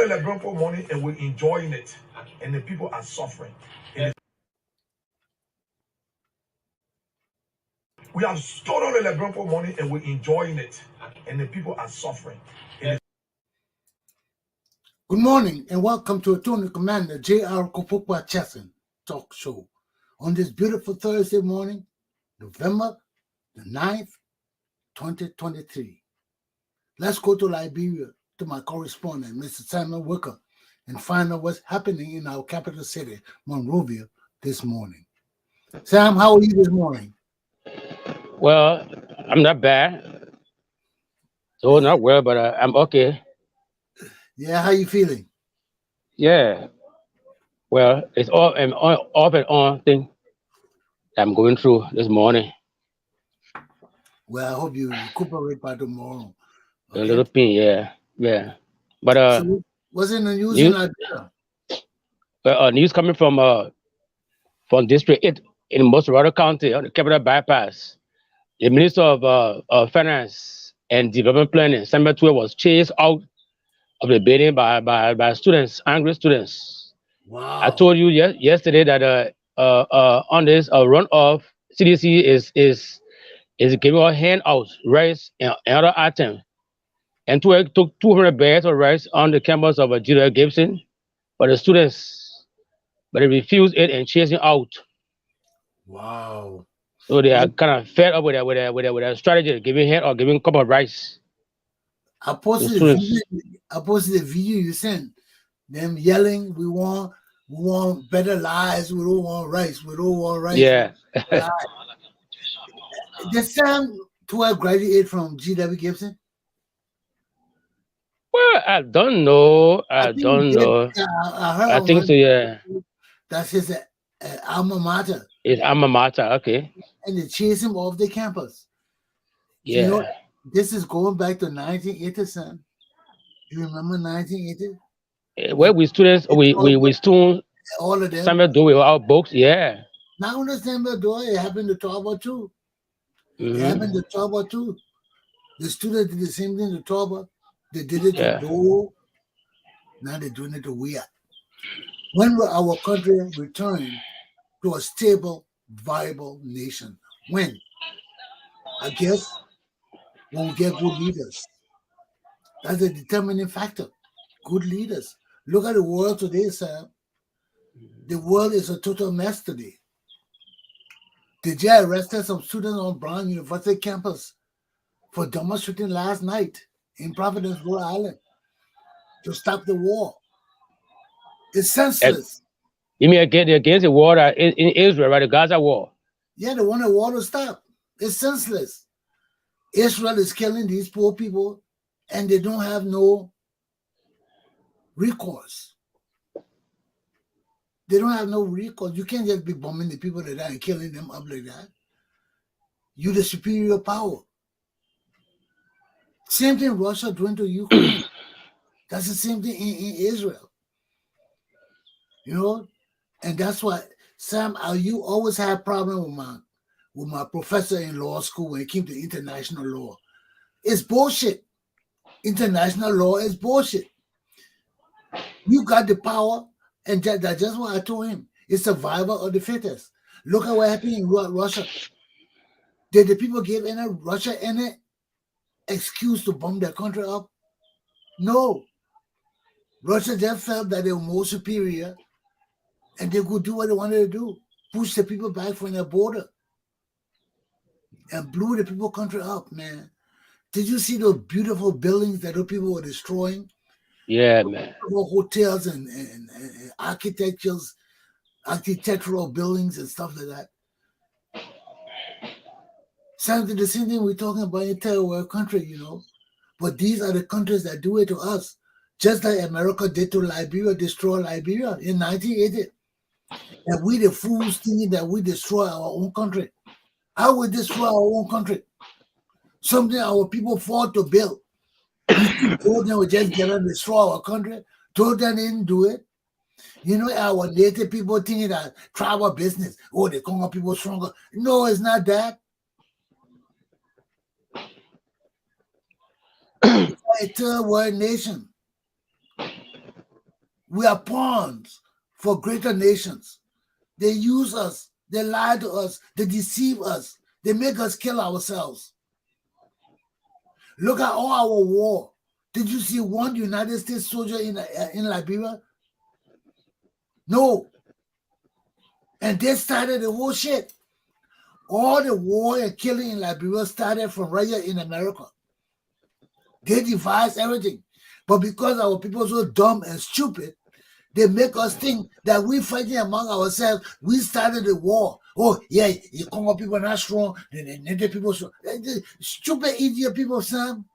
celebrating for money and we're enjoying it, and the people are suffering. We have stolen the LeBron for money and we're enjoying it, and the people are suffering. Good morning and welcome to Attorney Commander J.R. Glapogkpa Chesson talk show on this beautiful Thursday morning, November the 9th, 2023. Let's go to Liberia to my correspondent, Mr. Samuel Wicker, and find out what's happening in our capital city, Monrovia, this morning. Sam, how are you this morning? Well, I'm not bad. So not well, but I'm okay. Yeah, how you feeling? Yeah. Well, it's all an off and on thing that I'm going through this morning. Well, I hope you recuperate by tomorrow. Okay? A little pain, yeah. But so what's in the news in Liberia? News coming from District 8 in Mosserado County on the Capital Bypass. The Minister of Finance and Development Planning, Samuel Tue, was chased out of the building by students, angry students. Wow. I told you yesterday that on this runoff, CDC is giving out handouts, rice and other items. And Tue took 200 bags of rice on the campus of G.W. Gibson, but they refused it and chased him out. Wow. So they are kind of fed up with their strategy, giving a cup of rice. I posted the video you sent, them yelling, we want better lives, we don't want rice, Yeah. Did Sam Tue graduate from G.W. Gibson? Well, I don't know. I don't know. I think so, yeah. That's his alma mater. His alma mater, okay. And they chased him off the campus. Yeah. You know, this is going back to 1980, Sam. You remember 1980? Well, we students, we students, all of them. Samuel Doe with our books, yeah. Not only Samuel Doe, it happened to Torba too. Mm-hmm. It happened to Torba too. The students did the same thing to Torba. They did it to Doe. Now they're doing it to Wea. When will our country return to a stable, viable nation? When? I guess when we get good leaders. That's a determining factor. Good leaders. Look at the world today, Sam. The world is a total mess today. The jail arrested some students on Brown University campus for demonstrating last night in Providence, Rhode Island, to stop the war. It's senseless. You mean against the war in Israel, right? The Gaza war? Yeah, they want the war to stop. It's senseless. Israel is killing these poor people, and they don't have no recourse. They don't have no recourse. You can't just be bombing the people that are and killing them up like that. You're the superior power. Same thing Russia doing to Ukraine. That's the same thing in Israel. You know? And that's why, Sam, you always have problem with my professor in law school when it came to international law. It's bullshit. International law is bullshit. You got the power, and that's just what I told him. It's survival of the fittest. Look at what happened in Russia. Did the people give Russia any excuse to bomb their country up? No. Russia just felt that they were more superior and they could do what they wanted to do. Push the people back from their border. And blew the people country up, man. Did you see those beautiful buildings that those people were destroying? Yeah, man. Hotels and architectural buildings and stuff like that. Something the same thing we're talking about in third world country, you know. But these are the countries that do it to us. Just like America did to Liberia, destroy Liberia in 1980. And we the fools thinking that we destroy our own country. How we destroy our own country? Something our people fought to build. You told them we just get and destroy our country. Told them they didn't do it. You know, our native people thinking that tribal business, oh, the Congo people stronger. No, it's not that. It's a third world nation. We are pawns for greater nations. They use us. They lie to us. They deceive us. They make us kill ourselves. Look at all our war. Did you see one United States soldier in Liberia? No. And they started the whole shit. All the war and killing in Liberia started from right here in America. They devised everything. But because our people are so dumb and stupid, they make us think that we fighting among ourselves. We started the war. Oh, yeah, the Congo people are not strong. The native people are strong. Stupid idiot people, Sam.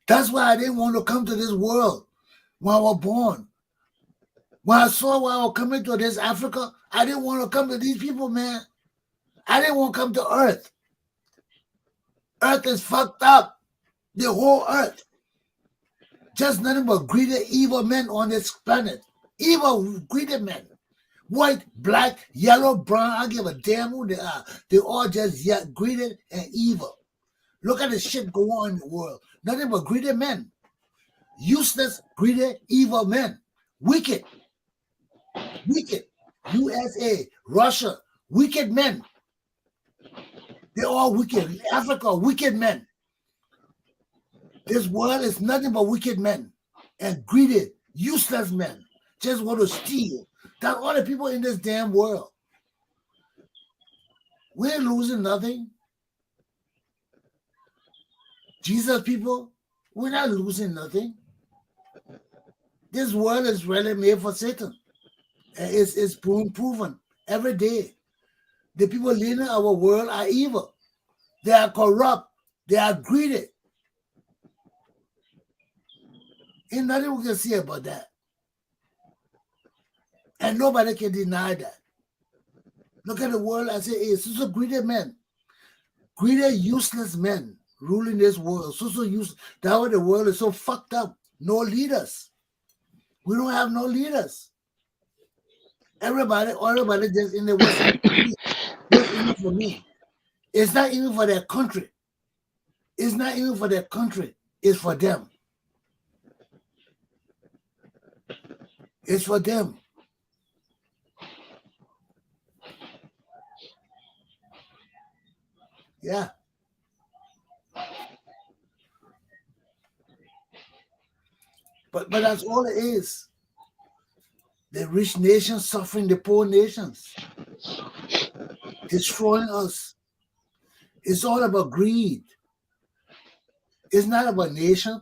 That's why I didn't want to come to this world when I was born. When I saw when I was coming to this Africa, I didn't want to come to these people, man. I didn't want to come to Earth. Earth is fucked up. The whole Earth. Just nothing but greedy, evil men on this planet. Evil, greedy men. White, black, yellow, brown, I give a damn who they are. They're all just greedy and evil. Look at the shit go on in the world. Nothing but greedy men. Useless, greedy, evil men. Wicked. Wicked. USA, Russia, wicked men. They're all wicked. Africa, wicked men. This world is nothing but wicked men and greedy, useless men. Just want to steal. That's all the people in this damn world. We ain't losing nothing. Jesus people, we're not losing nothing. This world is really made for Satan. It's proven every day. The people leading our world are evil. They are corrupt. They are greedy. Ain't nothing we can say about that. And nobody can deny that. Look at the world as it is. So greedy men. Greedy, useless men ruling this world. So useless. That's why the world is so fucked up. No leaders. We don't have no leaders. Everybody just in the West. Just even for me. It's not even for their country. It's not even for their country. It's for them. It's for them. Yeah. But that's all it is. The rich nations suffering the poor nations. Destroying us. It's all about greed. It's not about nation.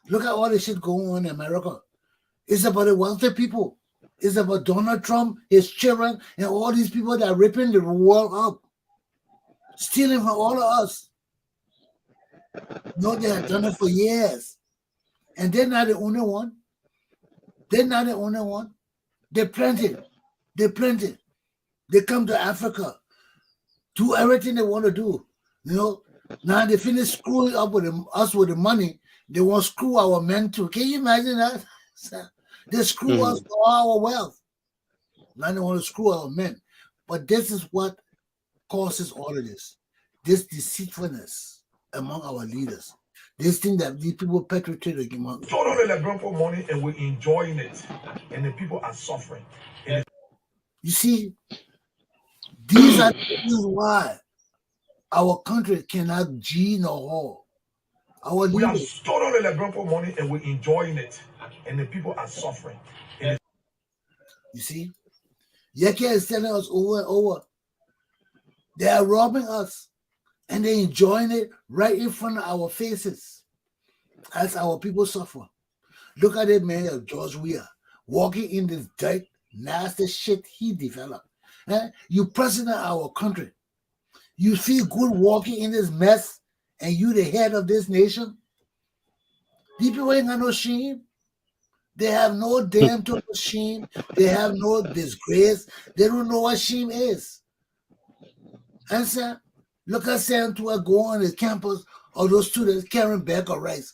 Look at all the shit going on in America. It's about the wealthy people. It's about Donald Trump, his children, and all these people that are ripping the world up. Stealing from all of us. No, they have done it for years. And they're not the only one. They're not the only one. They're plenty. They're plenty. They come to Africa, do everything they want to do. You know, now they finish screwing up with us with the money. They want to screw our men too. Can you imagine that? They screw us for all our wealth. Now they want to screw our men. But this is what causes all of this. This deceitfulness among our leaders. This thing that these people perpetrate against. Stole all the LeBron money and we're enjoying it. And the people are suffering. You see, these are the reasons why our country cannot G nor haul. Our we have leaders. stolen all the LeBron money and we're enjoying it. And the people are suffering. You see? Yeke is telling us over and over. They are robbing us. And they're enjoying it right in front of our faces as our people suffer. Look at that man of George Weah walking in this dirt, nasty shit he developed. You president of our country. You feel good walking in this mess and you the head of this nation? These people ain't got no shame. They have no damn total shame. They have no disgrace. They don't know what shame is. And so, look at Santua go on the campus, or those students carrying bag of rice.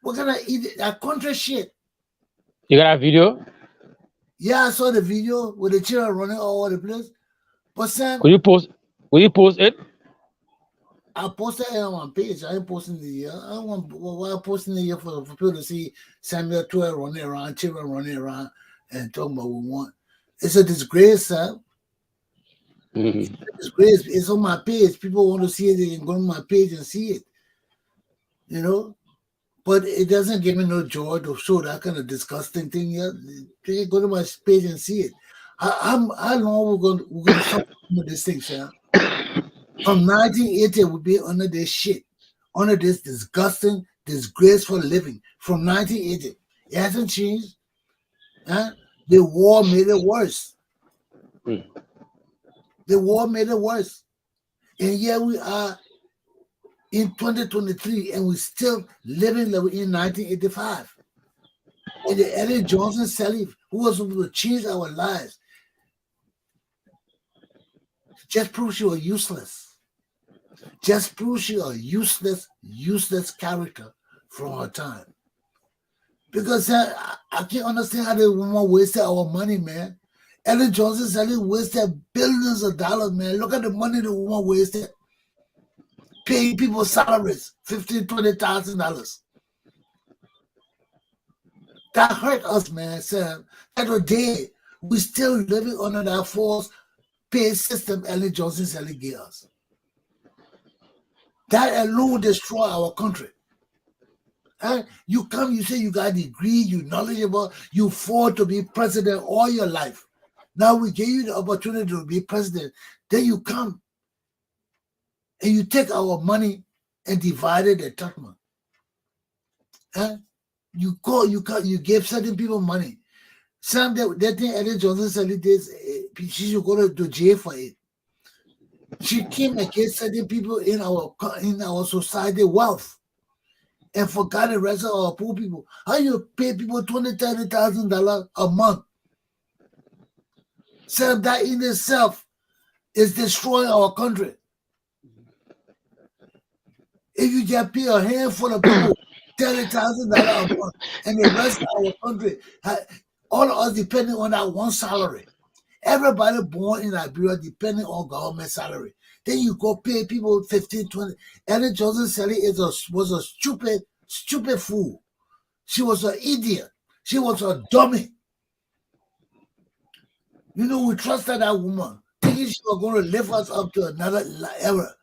We're gonna eat that country shit. You got a video? Yeah, I saw the video with the children running all over the place. But Sam, Will you post it? I posted it on my page. I ain't posting it here. I don't want why I'm posting it here for people to see Samuel 12 running around, children running around and talking about what we want. It's a disgrace, Sam. Mhm. Disgrace. It's on my page. People want to see it, they can go to my page and see it. You know? But it doesn't give me no joy to show that kind of disgusting thing here. They can go to my page and see it. How long we're gonna suffer with this thing, Sam? From 1980, we'll be under this shit, under this disgusting, disgraceful living. From 1980, it hasn't changed. Huh? The war made it worse. Mm. The war made it worse. And here we are in 2023, and we're still living like in 1985. And the Eddie Johnson Sally, who was supposed to change our lives, just proved she was useless. Just proves she a useless character from her time. Because I can't understand how the woman wasted our money, man. Ellen Johnson Sally wasted billions of dollars, man. Look at the money the woman wasted. Paying people salaries, $15,000, $20,000. That hurt us, man, Sam. At the day, we still living under that false pay system Ellen Johnson Sally gave us. That alone destroy our country. And you come, you say you got a degree, you knowledgeable, you fought to be president all your life. Now we give you the opportunity to be president. Then you come and you take our money and divide it at Tottenham. And you give certain people money. Some that thing Ellen Johnson said this, she should go to jail for it. She came against certain people in our society wealth and forgot the rest of our poor people. How you pay people $20,000, $30,000 a month? So that in itself is destroying our country. If you just pay a handful of people $30,000 a month and the rest of our country, all of us depending on that one salary. Everybody born in Liberia depending on government salary. Then you go pay people 15, 20. Ellen Johnson Sally was a stupid fool. She was an idiot. She was a dummy. You know, we trusted that woman, thinking she was going to lift us up to another era.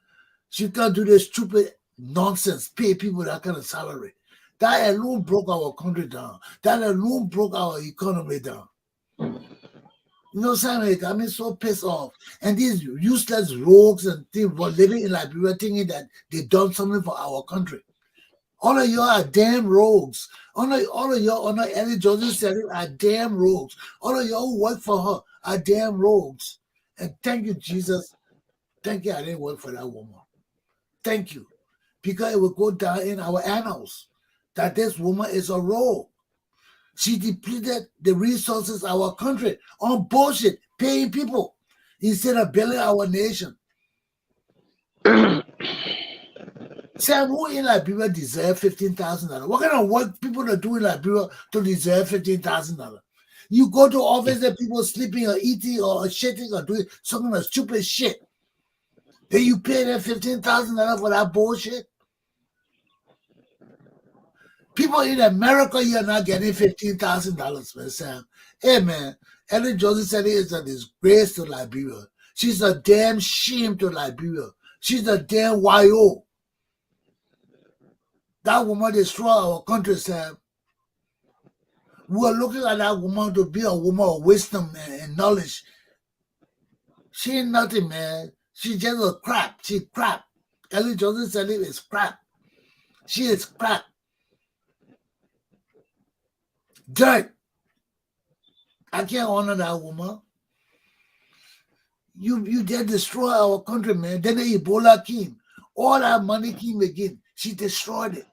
She can't do this stupid nonsense, pay people that kind of salary. That alone broke our country down. That alone broke our economy down. You know, Sam, it got me so pissed off. And these useless rogues and things were living in Liberia thinking that they done something for our country. All of y'all are damn rogues. All of y'all on Ellie Johnson said are damn rogues. All of y'all who work for her are damn rogues. And thank you, Jesus. Thank you, I didn't work for that woman. Thank you. Because it will go down in our annals that this woman is a rogue. She depleted the resources of our country on bullshit, paying people instead of building our nation. Sam, who in Liberia deserve $15,000? What kind of work people are doing in Liberia to deserve $15,000? You go to office and people sleeping or eating or shitting or doing some kind of stupid shit. Then you pay them $15,000 for that bullshit? People in America, you're not getting $15,000, man, Sam. Hey, man, Ellen Johnson said it is a disgrace to Liberia. She's a damn shame to Liberia. She's a damn YO. That woman destroyed our country, Sam. We are looking at that woman to be a woman of wisdom and knowledge. She ain't nothing, man. She's just a crap. She's crap. Ellen Johnson said it is crap. She is crap. Dirt. I can't honor that woman. You did destroy our country, man. Then the Ebola came. All that money came again. She destroyed it.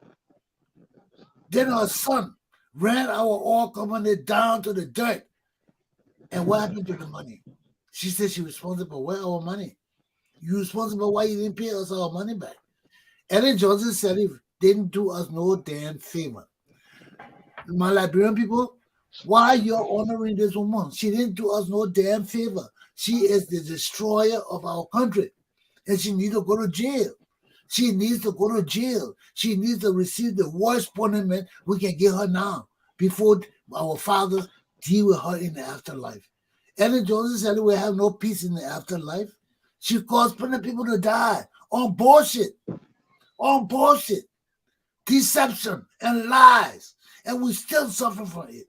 Then her son ran our oil company down to the dirt. And what happened to the money? She said she was responsible. Where our money? You responsible why you didn't pay us our money back? Ellen Johnson said it didn't do us no damn favor. My Liberian people, why are you honoring this woman? She didn't do us no damn favor. She is the destroyer of our country. And she need to go to jail. She needs to go to jail. She needs to receive the worst punishment we can give her now before our fathers deal with her in the afterlife. Ellen Johnson said we have no peace in the afterlife. She caused plenty of people to die on bullshit, deception and lies, and we still suffer from it.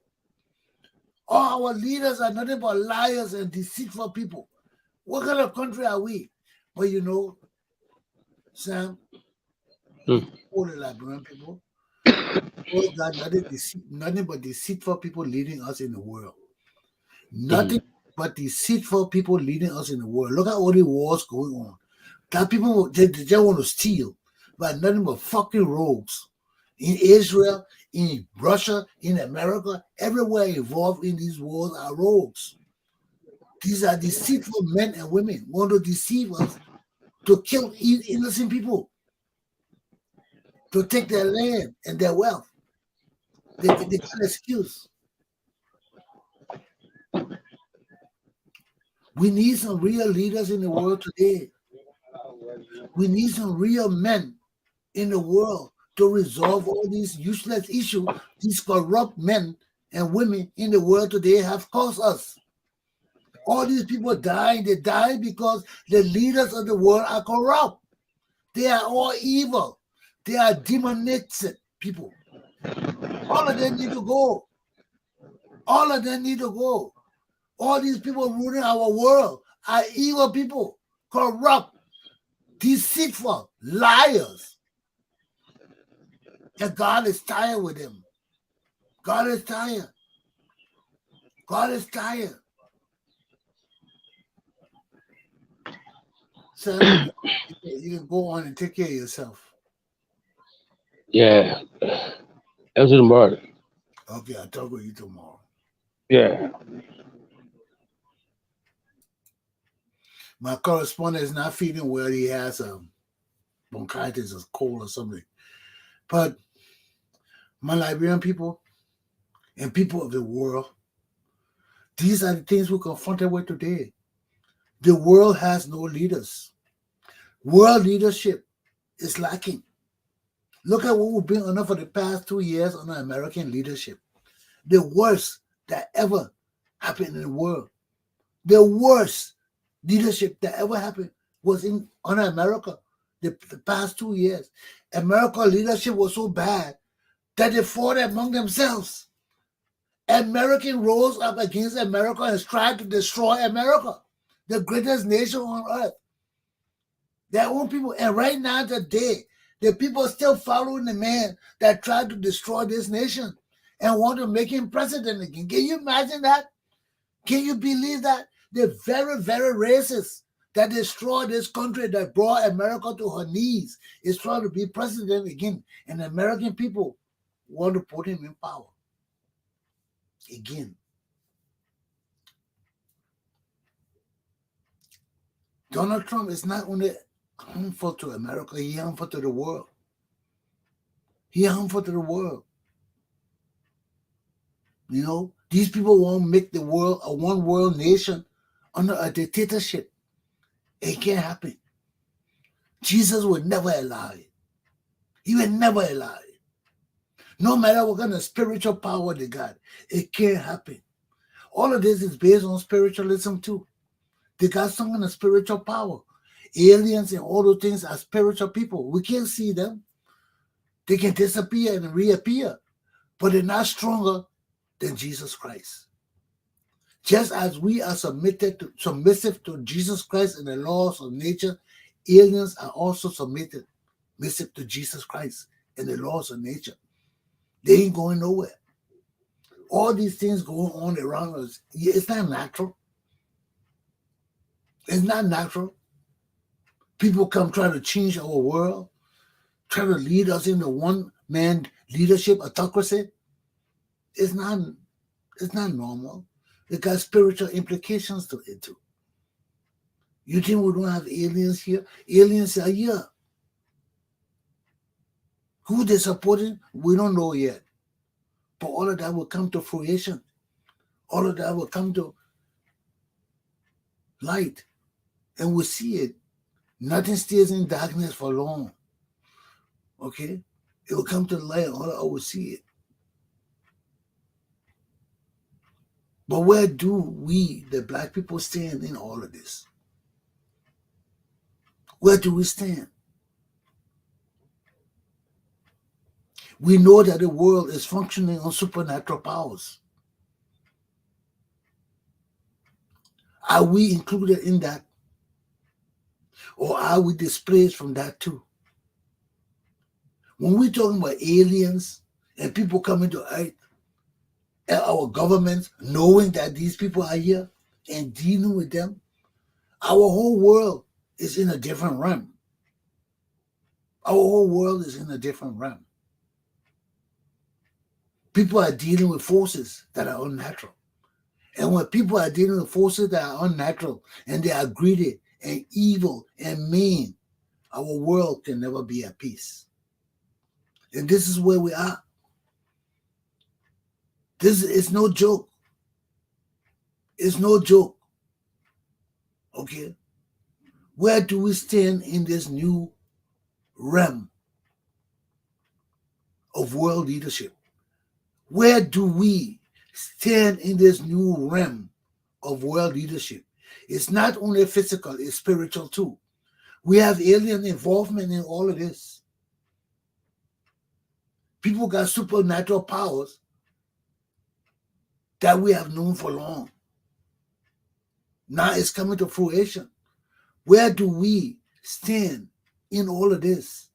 All our leaders are nothing but liars and deceitful people. What kind of country are we? But you know, Sam, all the Liberian people, all got nothing but deceitful people leading us in the world. Nothing but deceitful people leading us in the world. Look at all the wars going on. That people they just want to steal, but nothing but fucking rogues. In Israel, in Russia, in America, everywhere involved in these wars are rogues. These are deceitful men and women want to deceive us to kill innocent people, to take their land and their wealth. They got an excuse. We need some real leaders in the world today. We need some real men in the world to resolve all these useless issues these corrupt men and women in the world today have caused us. All these people dying, they die because the leaders of the world are corrupt. They are all evil. They are demonic people. All of them need to go. All of them need to go. All these people ruling our world are evil people, corrupt, deceitful, liars. And God is tired with them. God is tired. God is tired. So you can go on and take care of yourself. Yeah. That's tomorrow. Okay, I'll talk with you tomorrow. Yeah. My correspondent is not feeling well. He has bronchitis or cold or something. But my Liberian people and people of the world, these are the things we're confronted with today. The world has no leaders. World leadership is lacking. Look at what we've been under for the past 2 years under American leadership. The worst that ever happened in the world. The worst leadership that ever happened was under America the past 2 years. American leadership was so bad that they fought among themselves. American rose up against America and tried to destroy America, the greatest nation on earth. Their own people. And right now, today, the people are still following the man that tried to destroy this nation and want to make him president again. Can you imagine that? Can you believe that? They're very, very racist that destroyed this country, that brought America to her knees, is trying to be president again. And the American people want to put him in power again. Donald Trump is not only harmful to America, he's harmful to the world. He's harmful to the world. You know, these people want to make the world a one world nation under a dictatorship. It can't happen. Jesus would never allow it. He would never allow it. No matter what kind of spiritual power they got, it can't happen. All of this is based on spiritualism too. They got some kind of spiritual power. Aliens and all those things are spiritual people. We can't see them. They can disappear and reappear, but they're not stronger than Jesus Christ. Just as we are submissive to Jesus Christ and the laws of nature, aliens are also submissive to Jesus Christ and the laws of nature. They ain't going nowhere. All these things going on around us, it's not natural. It's not natural. People come try to change our world, try to lead us into one-man leadership, autocracy. It's not normal. It got spiritual implications to it too. You think we don't have aliens here? Aliens are here. Who they're supporting, we don't know yet. But all of that will come to fruition. All of that will come to light. And we'll see it. Nothing stays in darkness for long. Okay? It will come to the light and all I will see it. But where do we, the black people, stand in all of this? Where do we stand? We know that the world is functioning on supernatural powers. Are we included in that? Or are we displaced from that too? When we're talking about aliens and people coming to Earth, and our governments knowing that these people are here and dealing with them, our whole world is in a different realm. Our whole world is in a different realm. People are dealing with forces that are unnatural. And when people are dealing with forces that are unnatural and they are greedy and evil and mean, our world can never be at peace. And this is where we are. This is no joke. It's no joke. Okay? Where do we stand in this new realm of world leadership? Where do we stand in this new realm of world leadership? It's not only physical, it's spiritual too. We have alien involvement in all of this. People got supernatural powers that we have known for long. Now it's coming to fruition. Where do we stand in all of this?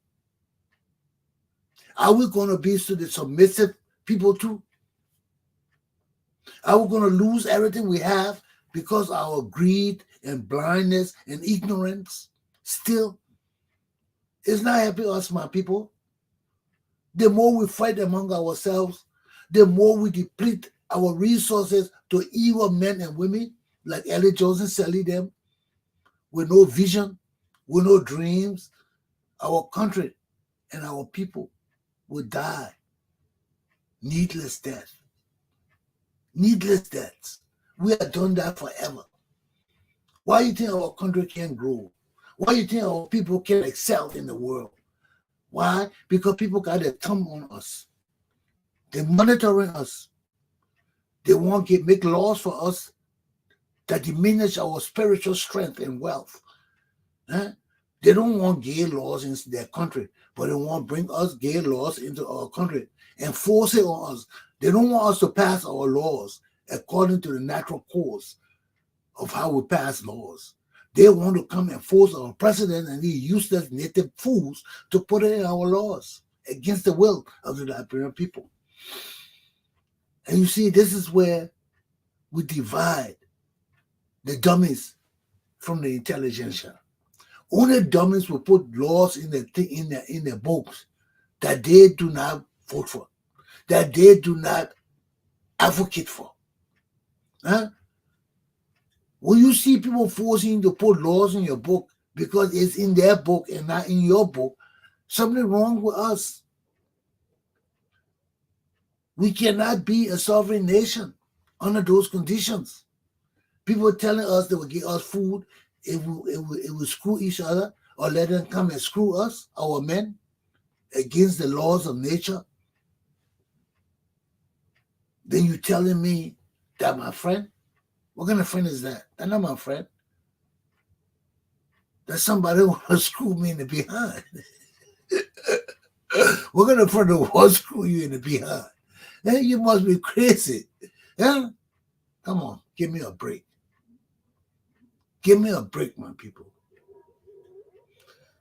Are we going to be to the submissive people too? Are we going to lose everything we have because of our greed and blindness and ignorance? Still, it's not helping us, my people. The more we fight among ourselves, the more we deplete our resources to evil men and women like Ellie Johnson, Sally them, with no vision, with no dreams. Our country and our people will die needless death. Needless deaths. We have done that forever. Why do you think our country can't grow? Why do you think our people can't excel in the world? Why? Because people got their thumb on us. They're monitoring us. They want to make laws for us that diminish our spiritual strength and wealth. They don't want gay laws in their country, but they want to bring us gay laws into our country and force it on us. They don't want us to pass our laws according to the natural course of how we pass laws. They want to come and force our president and these useless native fools to put it in our laws against the will of the Liberian people. And you see, this is where we divide the dummies from the intelligentsia. Only dummies will put laws in their books that they do not vote for, that they do not advocate for. When you see people forcing you to put laws in your book because it's in their book and not in your book, something wrong with us. We cannot be a sovereign nation under those conditions. People are telling us they will give us food if we screw each other or let them come and screw us, our men, against the laws of nature. Then you telling me that my friend? What kind of friend is that? That's not my friend. That's somebody who want to screw me in the behind. What kind of friend who want to screw you in the behind? Then you must be crazy. Yeah? Come on, give me a break. Give me a break, my people.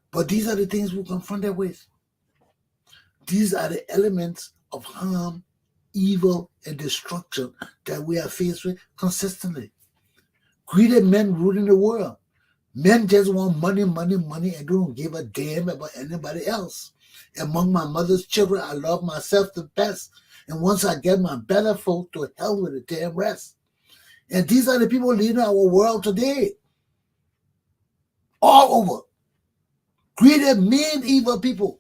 But these are the things we're confronted with. These are the elements of harm, evil, and destruction that we are faced with consistently. Greedy men ruling the world. Men just want money, money, money, and don't give a damn about anybody else. Among my mother's children, I love myself the best. And once I get my better folk, to hell with the damn rest. And these are the people leading our world today. All over. Greedy, mean, evil people.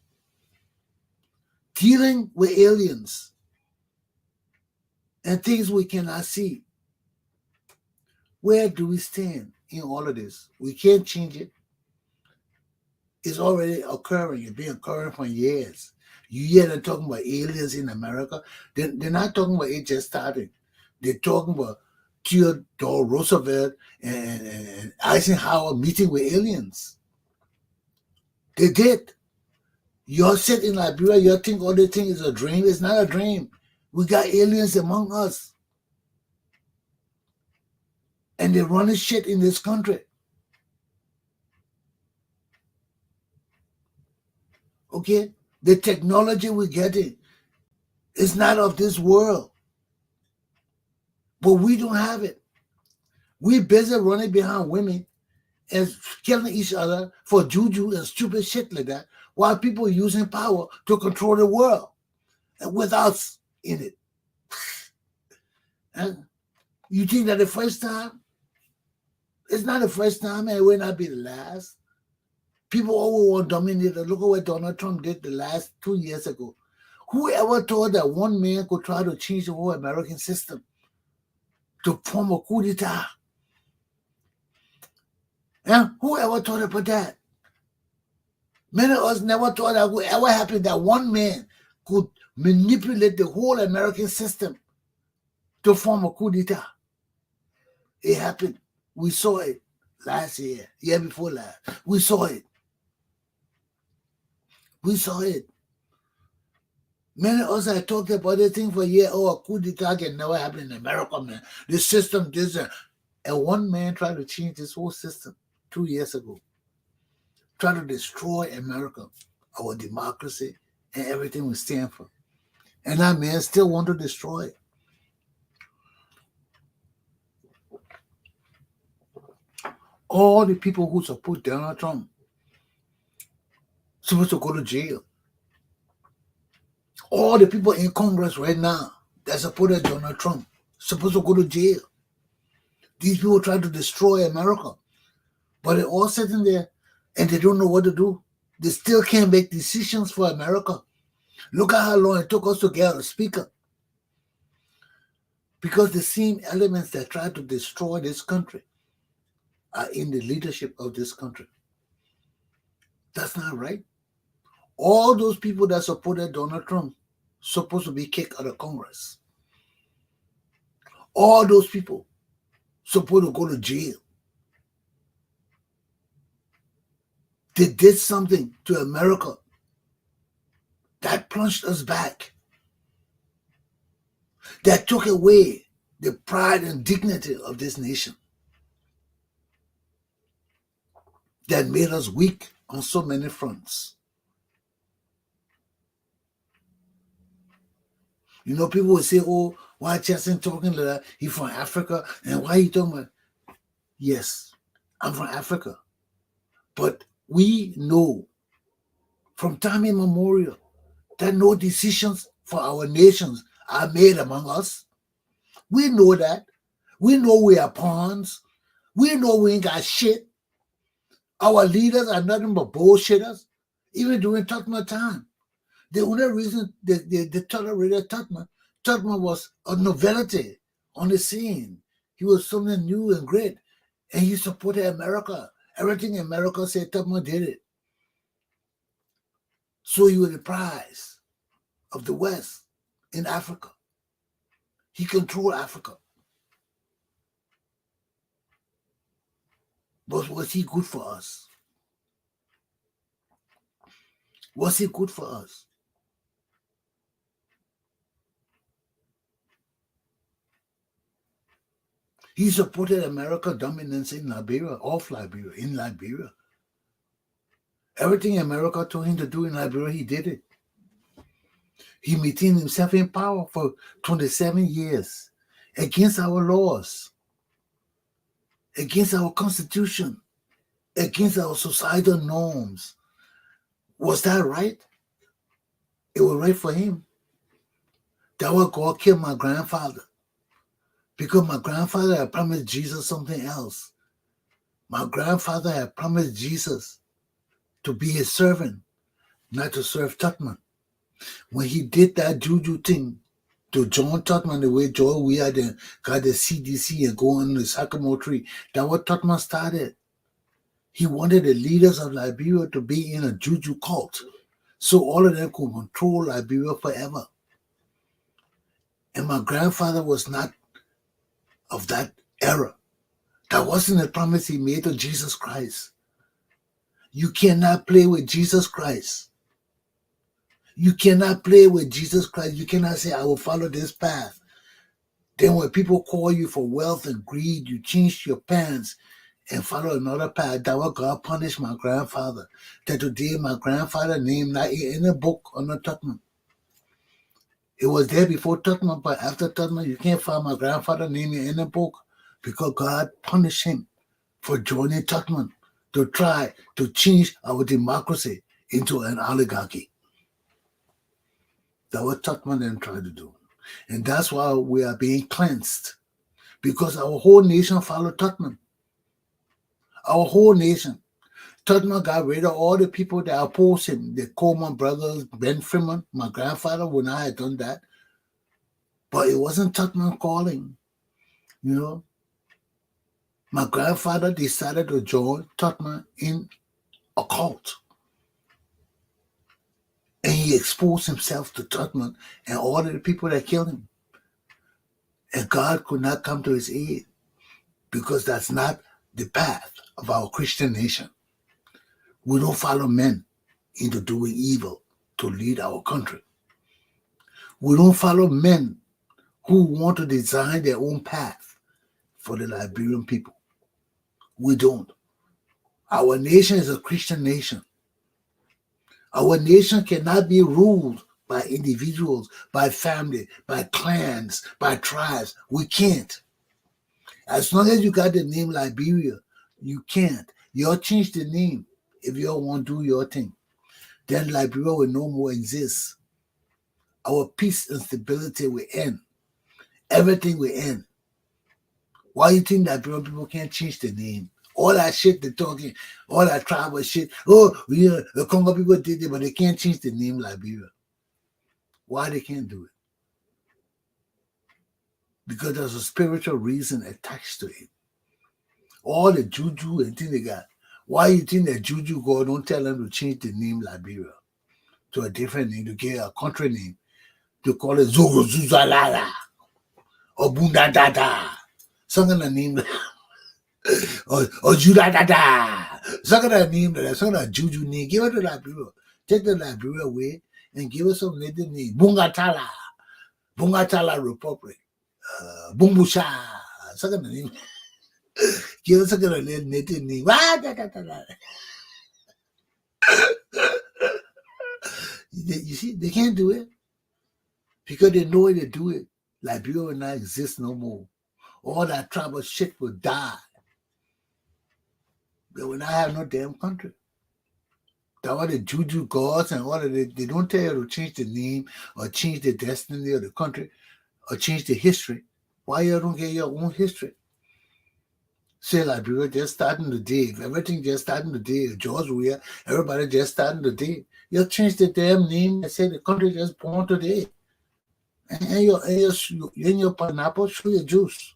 Dealing with aliens and things we cannot see. Where do we stand in all of this? We can't change it. It's already occurring. It's been occurring for years. You hear them talking about aliens in America. They're not talking about it just starting. They're talking about Theodore Roosevelt and Eisenhower meeting with aliens. They did. You're sitting in Liberia, you think all they think is a dream. It's not a dream. We got aliens among us. And they're running shit in this country. Okay? The technology we're getting is not of this world. But we don't have it. We're busy running behind women and killing each other for juju and stupid shit like that, while people using power to control the world and with us in it. And you think that the first time? It's not the first time, and it will not be the last. People always want to dominate. Look at what Donald Trump did the last 2 years ago. Whoever thought that one man could try to change the whole American system to form a coup d'etat? And whoever thought about that? Many of us never thought that would ever happen, that one man could manipulate the whole American system to form a coup d'etat. It happened. We saw it last year before last. We saw it. We saw it. Many of us have talked about this thing for years. Oh, a coup d'etat can never happen in America, man. The system, this, and one man tried to change this whole system 2 years ago. Try to destroy America, our democracy, and everything we stand for. And that man still want to destroy it. All the people who support Donald Trump supposed to go to jail. All the people in Congress right now that supported Donald Trump supposed to go to jail. These people try to destroy America, but they're all sitting there and they don't know what to do. They still can't make decisions for America. Look at how long it took us to get a speaker. Because the same elements that try to destroy this country are in the leadership of this country. That's not right. All those people that supported Donald Trump supposed to be kicked out of Congress. All those people supposed to go to jail. They did something to America that plunged us back, that took away the pride and dignity of this nation, that made us weak on so many fronts. You know, people will say, oh, why Chesson talking like that? He's from Africa, and why he talking about? Yes, I'm from Africa. But we know from time immemorial that no decisions for our nations are made among us. We know that. We know we are pawns. We know we ain't got shit. Our leaders are nothing but bullshitters, even during Tubman time. The only reason they tolerated Tubman was a novelty on the scene. He was something new and great, and he supported America. Everything America said, Tubman did it. So he was the prize of the West in Africa. He controlled Africa. But was he good for us? Was he good for us? He supported America's dominance in Liberia, in Liberia. Everything America told him to do in Liberia, he did it. He maintained himself in power for 27 years against our laws, against our constitution, against our societal norms. Was that right? It was right for him. That was God killed my grandfather. Because my grandfather had promised Jesus something else. My grandfather had promised Jesus to be his servant, not to serve Tubman. When he did that juju thing to John Tubman, the way Joe Weir got the CDC and go on the sycamore tree, that what Tubman started. He wanted the leaders of Liberia to be in a juju cult, so all of them could control Liberia forever. And my grandfather was not of that era. That wasn't the promise he made to Jesus Christ. You cannot play with Jesus Christ. You cannot play with Jesus Christ. You cannot say, I will follow this path. Then when people call you for wealth and greed, you change your pants and follow another path. That what God punished my grandfather. That today my grandfather's name not in a book on the Tottenham. It was there before Tottenham, but after Tottenham, you can't find my grandfather's name in a book because God punished him for joining Tottenham to try to change our democracy into an oligarchy. That's what Tottenham then tried to do. And that's why we are being cleansed. Because our whole nation followed Tottenham. Our whole nation. Tottenham got rid of all the people that opposed him. The Coleman brothers, Ben Freeman, my grandfather would not have done that. But it wasn't Tottenham calling. You know, my grandfather decided to join Tottenham in a cult. And he exposed himself to Tottenham and all of the people that killed him. And God could not come to his aid because that's not the path of our Christian nation. We don't follow men into doing evil to lead our country. We don't follow men who want to design their own path for the Liberian people. We don't. Our nation is a Christian nation. Our nation cannot be ruled by individuals, by family, by clans, by tribes. We can't. As long as you got the name Liberia, you can't. You'll change the name if you don't want to do your thing. Then Liberia will no more exist. Our peace and stability will end. Everything will end. Why you think Liberian people can't change the name? All that shit they're talking, all that tribal shit. Oh, the Congo people did it, but they can't change the name Liberia. Why they can't do it? Because there's a spiritual reason attached to it. All the juju and things they got. Why you think that juju God don't tell them to change the name Liberia to a different name, to get a country name, to call it Zogo Zuzalala or Bundadada, something like name or Judadada, something like name that some like juju name. Give it to Liberia. Take the Liberia away and give us some native name. Bungatala Republic, Bumbusha, something like name. Give us a native name. You see, they can't do it because they know they do it. Liberia will not exist no more. All that tribal shit will die. They will not have no damn country. That all the juju gods and all of it, they don't tell you to change the name or change the destiny of the country or change the history. Why you don't get your own history? Say Liberia just starting today. If everything just starting today, George Weah, everybody just starting today. You change the damn name and say the country just born today. And your pineapple, show your juice.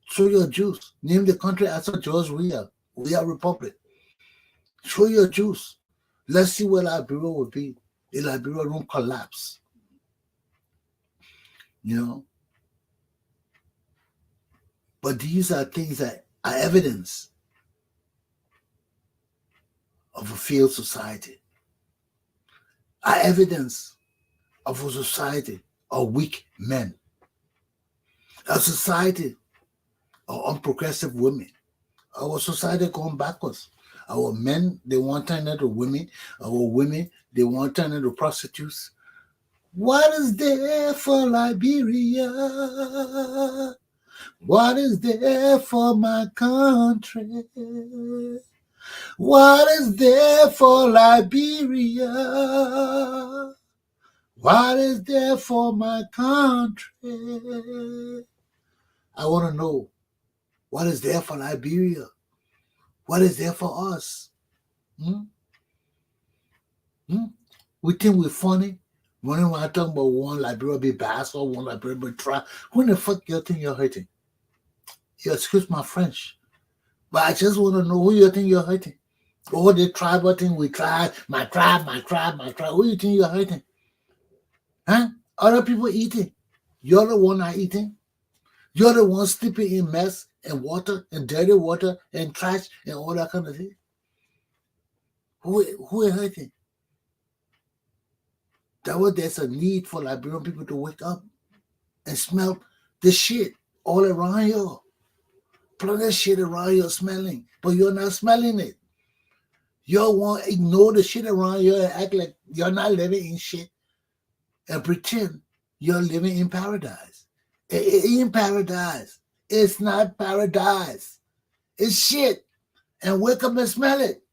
Show your juice. Name the country after George Weah. Weah Republic. Show your juice. Let's see where Liberia will be. The Liberia don't collapse. You know? But these are things that are evidence of a failed society. Are evidence of a society of weak men. A society of unprogressive women. Our society going backwards. Our men, they want to turn into women. Our women, they want to turn into prostitutes. What is there for Liberia? What is there for my country? What is there for Liberia? What is there for my country? I want to know what is there for Liberia? What is there for us? We think we're funny. When I talk about one Liberia be bastard, one Liberia be try. When the fuck you think you're hurting? You excuse my French. But I just want to know who you think you're hurting. All the tribal thing we tribe, my tribe, my tribe, my tribe. Who you think you're hurting? Huh? Other people eating. You're the one not eating. You're the one sleeping in mess and water and dirty water and trash and all that kind of thing. Who is hurting? That was there's a need for Liberian people to wake up and smell the shit all around you. Plenty of shit around you smelling, but you're not smelling it. You want to ignore the shit around you and act like you're not living in shit and pretend you're living in paradise. It ain't paradise. It's not paradise. It's shit. And wake up and smell it.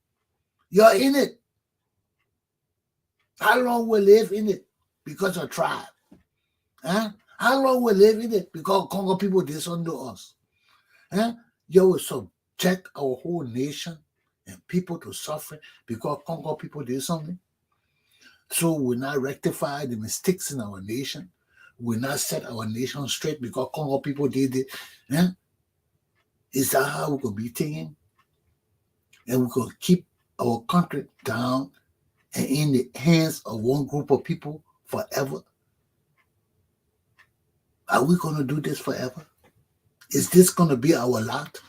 You're in it. How long will live in it? Because of tribe. Huh? How long will live in it? Because Congo people did something to us. Huh? You will subject our whole nation and people to suffering because Congo people did something. So we not rectify the mistakes in our nation. We not set our nation straight because Congo people did it. Huh? Is that how we could be thinking? And we could keep our country down and in the hands of one group of people forever? Are we going to do this forever? Is this going to be our lot?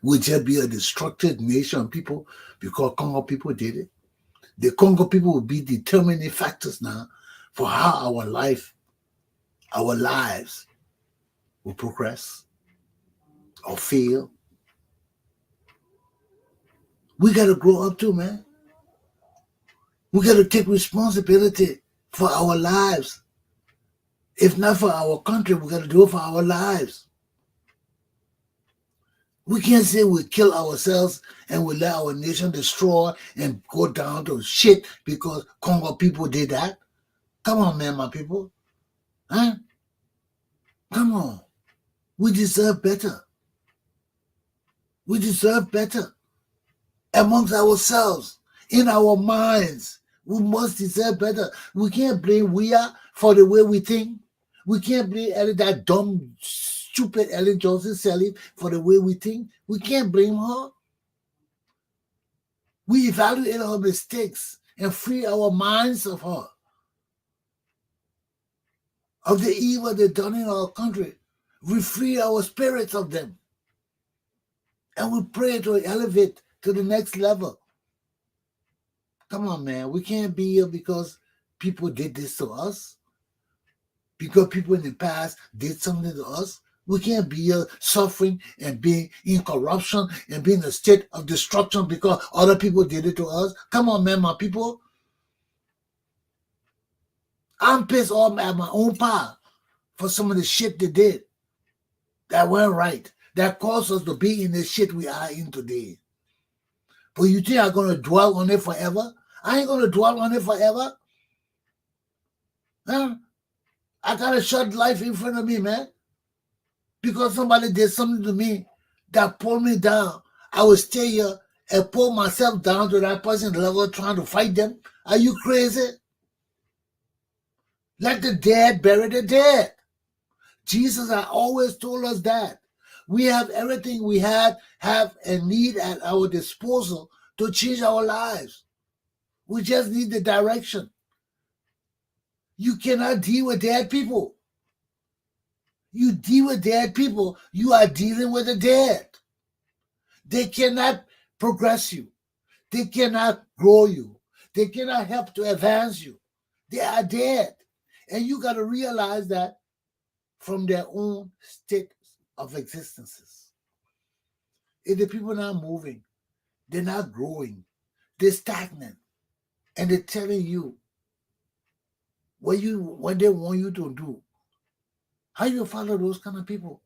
Will just be a destructive nation of people because Congo people did it? The Congo people will be determining factors now for how our lives will progress or fail. We got to grow up too, man. We got to take responsibility for our lives. If not for our country, we got to do it for our lives. We can't say we kill ourselves and we let our nation destroy and go down to shit because Congo people did that. Come on, man, my people. Huh? Come on. We deserve better. We deserve better. Amongst ourselves, in our minds, we must deserve better. We can't blame Weah for the way we think. We can't blame that dumb, stupid Ellen Johnson Sirleaf for the way we think. We can't blame her. We evaluate her mistakes and free our minds of her, of the evil they've done in our country. We free our spirits of them. And we pray to elevate to the next level. Come on, man. We can't be here because people did this to us. Because people in the past did something to us. We can't be here suffering and being in corruption and being in a state of destruction because other people did it to us. Come on, man, my people. I'm pissed off at my own power for some of the shit they did that weren't right, that caused us to be in the shit we are in today. But you think I'm going to dwell on it forever? I ain't going to dwell on it forever. Huh? I got to shut life in front of me, man. Because somebody did something to me that pulled me down. I will stay here and pull myself down to that person's level trying to fight them. Are you crazy? Let the dead bury the dead. Jesus has always told us that. We have everything we have and need at our disposal to change our lives. We just need the direction. You cannot deal with dead people. You deal with dead people, you are dealing with the dead. They cannot progress you. They cannot grow you. They cannot help to advance you. They are dead. And you got to realize that from their own state of existences. If the people not moving, they're not growing, they're stagnant, and they're telling you what they want you to do. How you follow those kind of people?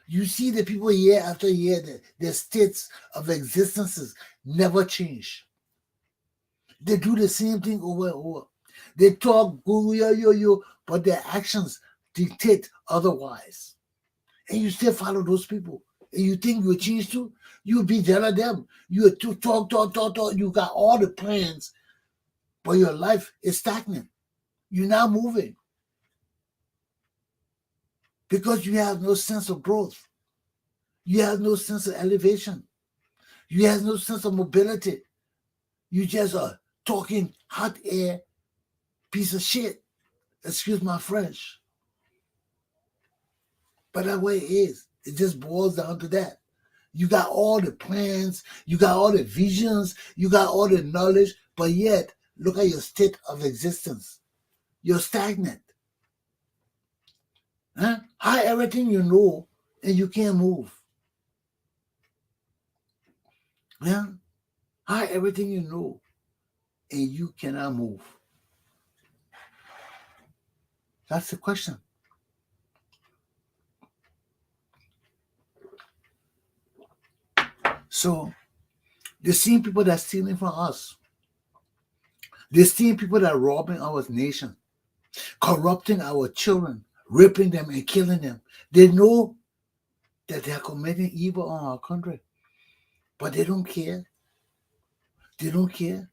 You see the people year after year, their states of existences never change. They do the same thing over and over. They talk, go, yo, but their actions dictate otherwise. And you still follow those people. And you think you'll change too? You'll be there of them. You talk. You got all the plans, but your life is stagnant. You're not moving. Because you have no sense of growth. You have no sense of elevation. You have no sense of mobility. You just are talking hot air piece of shit. Excuse my French. But that's what it is. It just boils down to that. You got all the plans, you got all the visions, you got all the knowledge, but yet, look at your state of existence. You're stagnant. Huh? Hide everything you know and you can't move. Yeah? Hide everything you know and you cannot move. That's the question. So, the same people that are stealing from us, the same people that are robbing our nation, corrupting our children, raping them and killing them, they know that they are committing evil on our country, but they don't care. They don't care.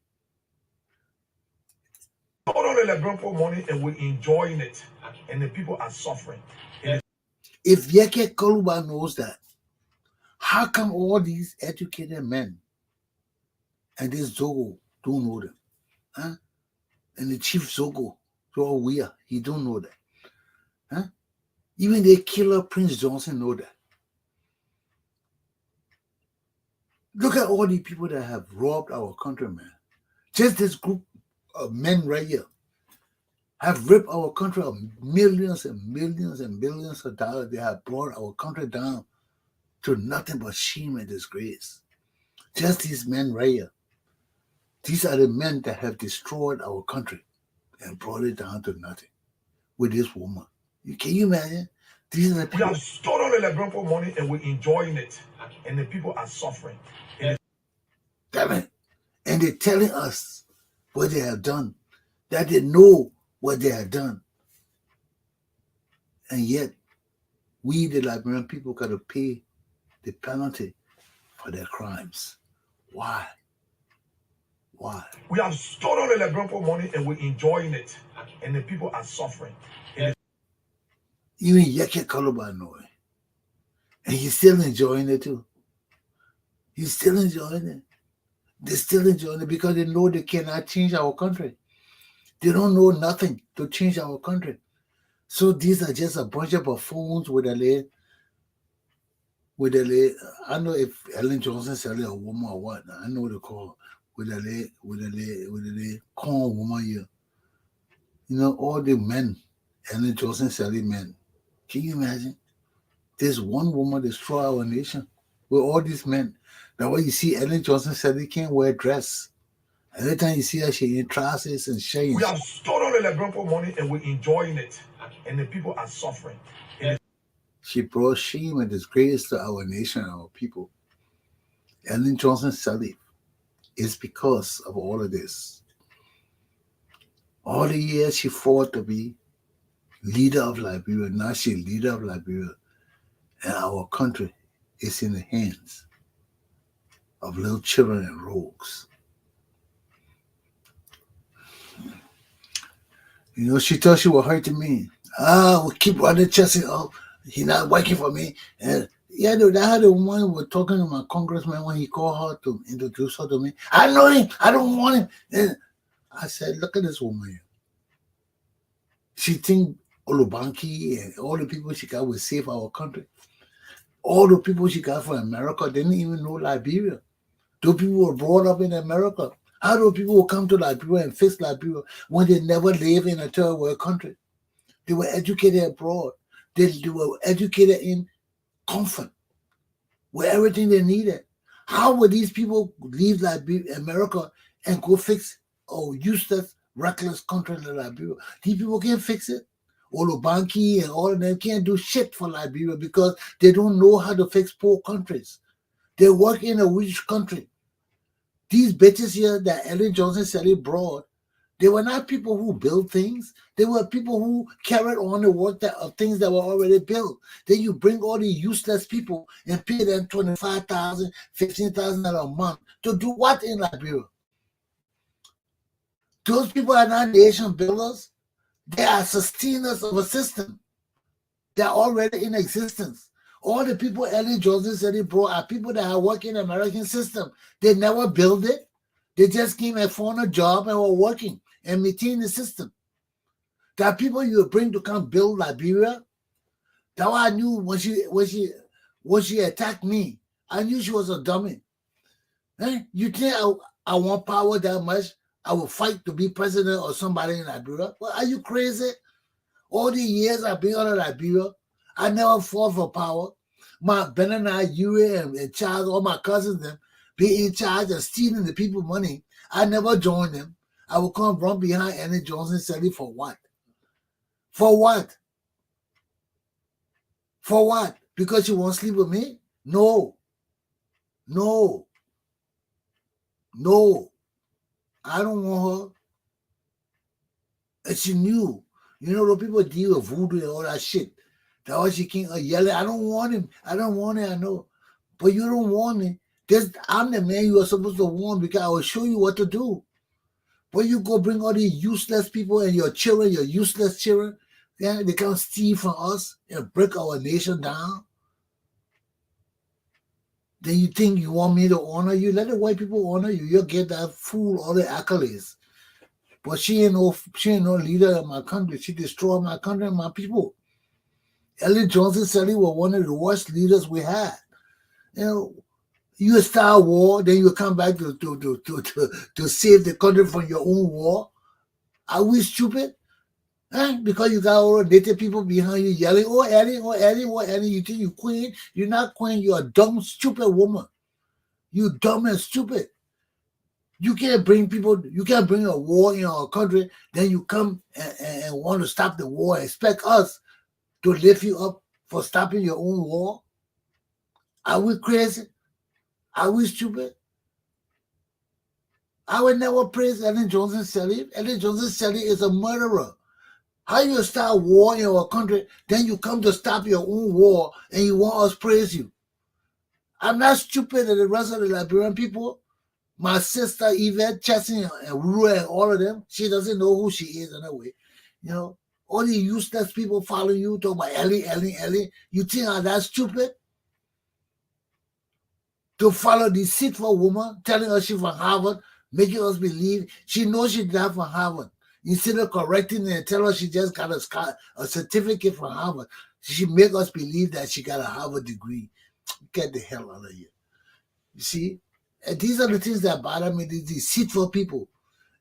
Store on the Lebron money and we're enjoying it, and the people are suffering. If Yeke Koluba knows that, how come all these educated men and this Zogo don't know them? Huh? And the chief Zogo, he don't know that. Huh? Even the killer Prince Johnson know that. Look at all the people that have robbed our country, man. Just this group of men right here have ripped our country of millions and millions and billions of dollars. They have brought our country down to nothing but shame and disgrace. Just these men right here. These are the men that have destroyed our country and brought it down to nothing with this woman. Can you imagine? These are the people. We have stored on the Lebron money and we're enjoying it, and the people are suffering. Damn it. And they're telling us what they have done, that they know what they have done. And yet, we, the Liberian people, got to pay the penalty for their crimes. Why? Why? We have stored on the Lebron money and we're enjoying it, and the people are suffering. Even Yeke Koluba know it. And he's still enjoying it too. He's still enjoying it. They're still enjoying it because they know they cannot change our country. They don't know nothing to change our country. So these are just a bunch of buffoons with a lay. I don't know if Ellen Johnson said a woman or what. I know what they call her. With a corn woman here. You know, all the men, Ellen Johnson Sally men. Can you imagine? There's one woman destroy our nation with all these men. That's why you see Ellen Johnson Sally can't wear a dress. Every time you see her, she in trousers and shades. We have stored on the Lebron money and we're enjoying it, and the people are suffering. She brought shame and disgrace to our nation and our people. Ellen Johnson Sally is because of all of this. All the years she fought to be leader of Liberia, now she's leader of Liberia, and our country is in the hands of little children and rogues. You know, she thought she was hurting me. We keep running Chesson. Oh, he's not working for me. And yeah, that how the woman was talking to my congressman when he called her to introduce her to me. I know him. I don't want him. And I said, look at this woman here. She think Olubanki and all the people she got will save our country. All the people she got from America didn't even know Liberia. Those people were brought up in America. How do people come to Liberia and fix Liberia when they never live in a third world country? They were educated abroad. They were educated in comfort, with everything they needed. How would these people leave Liberia, America and go fix a useless, reckless country like Liberia? These people can't fix it. Olubanki and all of them can't do shit for Liberia because they don't know how to fix poor countries. They work in a rich country. These bitches here that Ellen Johnson Sally brought, they were not people who built things. They were people who carried on the work of things that were already built. Then you bring all these useless people and pay them $25,000, $15,000 a month to do what in Liberia? Those people are not nation builders. They are sustainers of a system. They are already in existence. All the people Ellen Johnson said he brought are people that are working in the American system. They never built it. They just came and found a job and were working and maintaining the system. There are people you bring to come build Liberia. That's why I knew when she attacked me, I knew she was a dummy. You think I want power that much? I will fight to be president or somebody in Liberia? Well, are you crazy? All the years I've been under Liberia, I never fought for power. My Benana, Yuri, and Charles, all my cousins, them be in charge of stealing the people money. I never joined them. I would come run behind Annie Johnson Sally for what? For what? For what? Because she won't sleep with me? No. No. No. I don't want her. And she knew. You know, the people deal with voodoo and all that shit. That's why she came yelling, I don't want him. I don't want it, I know. But you don't want me. I'm the man you are supposed to want because I will show you what to do. But you go bring all these useless people and your children, your useless children, yeah, they come steal from us and break our nation down. Then you think you want me to honor you? Let the white people honor you. You'll get that fool all the accolades. But she ain't no leader of my country. She destroyed my country and my people. Ellen Johnson Sally was one of the worst leaders we had. You know, you start war, then you come back to save the country from your own war. Are we stupid? Because you got all the native people behind you yelling, oh Ellie, oh Ellie, oh Ellie, you think you queen? You're not queen, you're a dumb, stupid woman. You dumb and stupid. You can't bring a war in our country, then you come and want to stop the war, expect us to lift you up for stopping your own war? Are we crazy? Are we stupid? I would never praise Ellen Johnson Sirleaf. Ellen Johnson Sirleaf is a murderer. How you start war in our country, then you come to stop your own war and you want us praise you? I'm not stupid than the rest of the Liberian people. My sister Yvette, Chesson, and Rue, and all of them, she doesn't know who she is anyway. You know, all the useless people following you, talk about Ellie. You think I'm that stupid? To follow the deceitful woman, telling us she's from Harvard, making us believe she knows she's not from Harvard. Instead of correcting her and tell us she just got a certificate from Harvard, she make us believe that she got a Harvard degree. Get the hell out of here. You see? And these are the things that bother me, these deceitful people.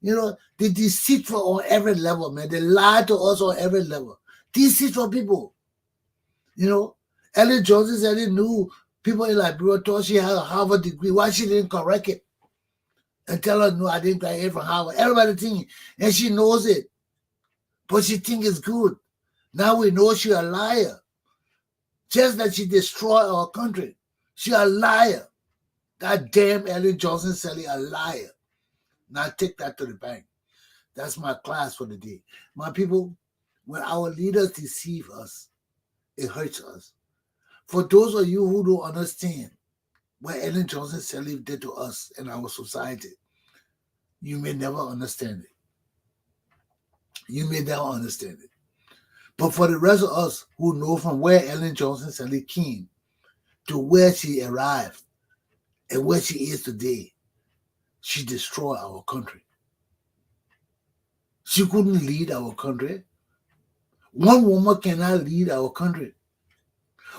You know, they deceitful on every level, man. They lie to us on every level. Deceitful people. You know, Ellen Johnson said he knew people in Liberia thought she had a Harvard degree. Why she didn't correct it? And tell her, no, I didn't graduate from Harvard. Everybody thinking, and she knows it. But she think it's good. Now we know she a liar. Just that she destroyed our country. She a liar. That damn Ellen Johnson Sally a liar. Now take that to the bank. That's my class for the day. My people, when our leaders deceive us, it hurts us. For those of you who don't understand what Ellen Johnson Sirleaf did to us and our society, you may never understand it. You may never understand it. But for the rest of us who know from where Ellen Johnson Sirleaf came to where she arrived and where she is today, she destroyed our country. She couldn't lead our country. One woman cannot lead our country.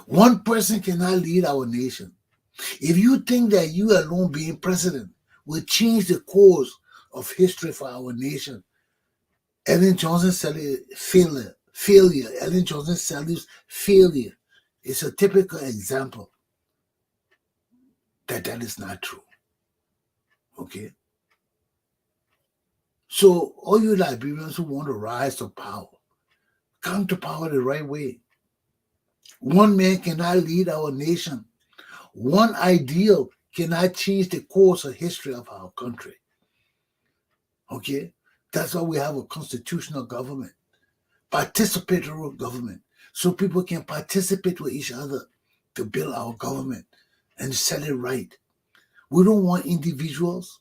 One person cannot lead our nation. If you think that you alone being president will change the course of history for our nation, Ellen Johnson Sirleaf's failure. Ellen Johnson Sirleaf's failure is a typical example that is not true. Okay? So all you Liberians who want to rise to power, come to power the right way. One man cannot lead our nation. One ideal cannot change the course of history of our country. Okay? That's why we have a constitutional government, participatory government, so people can participate with each other to build our government and set it right. We don't want individuals.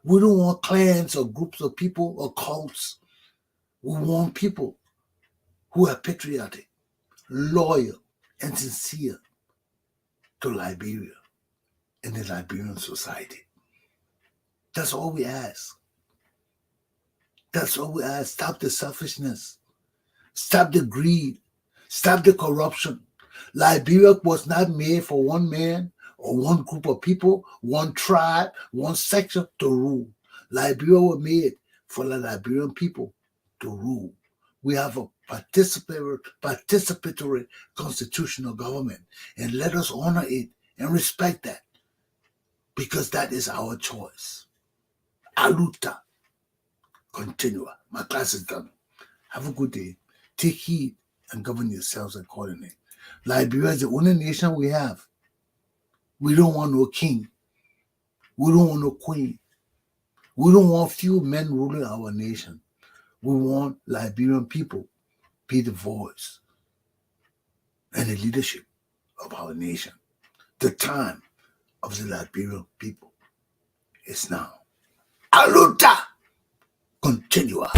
We don't want clans or groups of people or cults. We want people who are patriotic, loyal, and sincere. to Liberia and the Liberian society. That's all we ask. That's all we ask. Stop the selfishness. Stop the greed. Stop the corruption. Liberia was not made for one man or one group of people, one tribe, one section to rule. Liberia was made for the Liberian people to rule. We have a participatory constitutional government, and let us honor it and respect that, because that is our choice. Aluta. Continua. My class is done. Have a good day. Take heed and govern yourselves accordingly. Liberia is the only nation we have. We don't want no king. We don't want no queen. We don't want few men ruling our nation. We want Liberian people be the voice and the leadership of our nation. The time of the Liberian people is now. Aluta! Continua.